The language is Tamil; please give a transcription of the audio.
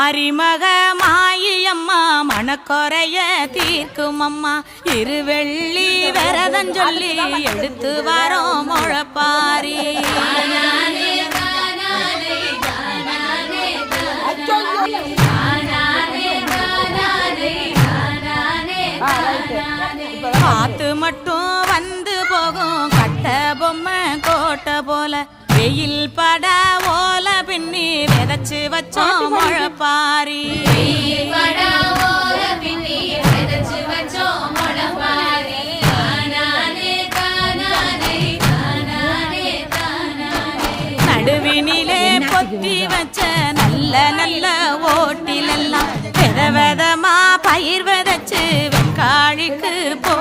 மாரிமக மாயம்மா மனக்குறைய தீர்க்கும் அம்மா இருவெள்ளி விரதம் சொல்லி எடுத்து வரோம் முழப்பாரி காத்து மட்டும் வந்து போகும் கட்ட பொம்மை கோட்டை போல வெயில் பட ஓல பின்னி விதைச்சு வச்சோம் முழப்பாரி நடுவினிலே பொத்தி வச்ச நல்ல நல்ல ஓட்டிலெல்லாம் வித விதமா பயிர் விதைச்சு வெங்காழிக்கு போ